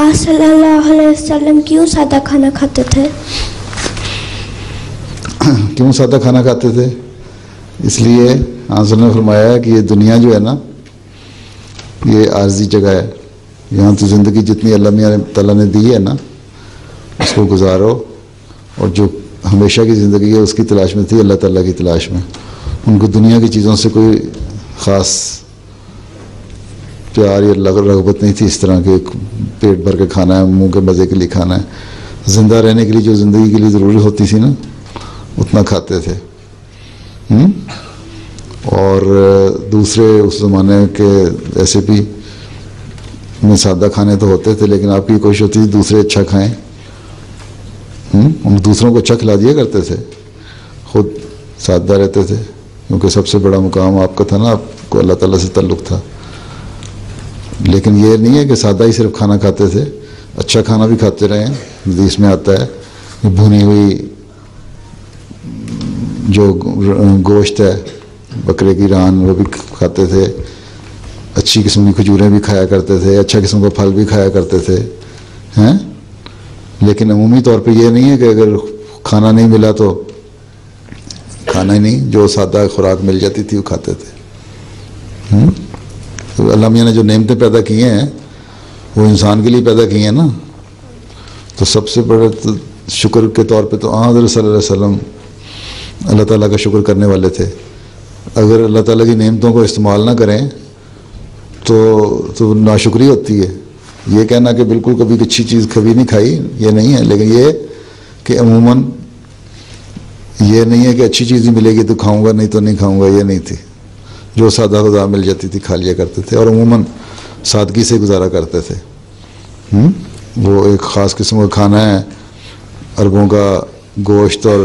آپ صلی اللہ علیہ وسلم کیوں سادہ کھانا کھاتے تھے؟ کیوں سادہ کھانا کھاتے تھے؟ اس لیے حضرت نے فرمایا کہ یہ دنیا جو ہے نا یہ عارضی جگہ ہے، یہاں تو زندگی جتنی اللہ میاں تعالیٰ نے دی ہے نا اس کو گزارو، اور جو ہمیشہ کی زندگی ہے اس کی تلاش میں تھی، اللہ تعالیٰ کی تلاش میں. ان کو دنیا کی چیزوں سے کوئی خاص پیار یا رغبت نہیں تھی، اس طرح کے پیٹ بھر کے کھانا ہے، منہ کے مزے کے لیے کھانا ہے. زندہ رہنے کے لیے جو زندگی کے لیے ضروری ہوتی تھی نا اتنا کھاتے تھے. اور دوسرے اس زمانے کے ایسے بھی میں سادہ کھانے تو ہوتے تھے، لیکن آپ کی کوشش ہوتی تھی دوسرے اچھا کھائیں. دوسروں کو اچھا کھلا دیا کرتے تھے، خود سادہ رہتے تھے، کیونکہ سب سے بڑا مقام آپ کا تھا نا، آپ کو اللہ تعالیٰ سے تعلق تھا. لیکن یہ نہیں ہے کہ سادہ ہی صرف کھانا کھاتے تھے، اچھا کھانا بھی کھاتے رہے. حدیث میں آتا ہے بھنی ہوئی جو گوشت ہے بکرے کی ران وہ بھی کھاتے تھے، اچھی قسم کی کھجوریں بھی کھایا کرتے تھے، اچھا قسم کا پھل بھی کھایا کرتے تھے ہیں. لیکن عمومی طور پہ یہ نہیں ہے کہ اگر کھانا نہیں ملا تو کھانا ہی نہیں، جو سادہ خوراک مل جاتی تھی وہ کھاتے تھے. تو اللہ میاں نے جو نعمتیں پیدا کی ہیں وہ انسان کے لیے پیدا کی ہیں نا، تو سب سے بڑے شکر کے طور پہ تو حضرت صلی اللہ علیہ وسلم اللہ تعالیٰ کا شکر کرنے والے تھے. اگر اللہ تعالیٰ کی نعمتوں کو استعمال نہ کریں تو ناشکری ہوتی ہے. یہ کہنا کہ بالکل کبھی اچھی چیز کبھی نہیں کھائی یہ نہیں ہے، لیکن یہ کہ عموماً یہ نہیں ہے کہ اچھی چیز ہی ملے گی تو کھاؤں گا نہیں تو نہیں کھاؤں گا، یہ نہیں تھی. جو سادہ خدا مل جاتی تھی کھا لیا کرتے تھے، اور عموماً سادگی سے گزارا کرتے تھے. وہ ایک خاص قسم کا کھانا ہے، اربوں کا گوشت اور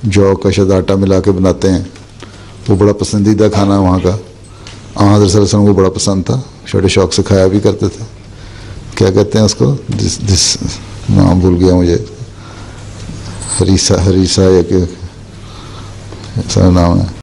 جو کا شاید آٹا ملا کے بناتے ہیں، وہ بڑا پسندیدہ کھانا وہاں کا. حضرت صلی اللہ علیہ وسلم کو بڑا پسند تھا، چھوٹے شوق سے کھایا بھی کرتے تھے. کیا کہتے ہیں اس کو، جس نام بھول گیا مجھے، ہریسا یا کہ ایسا نام ہے.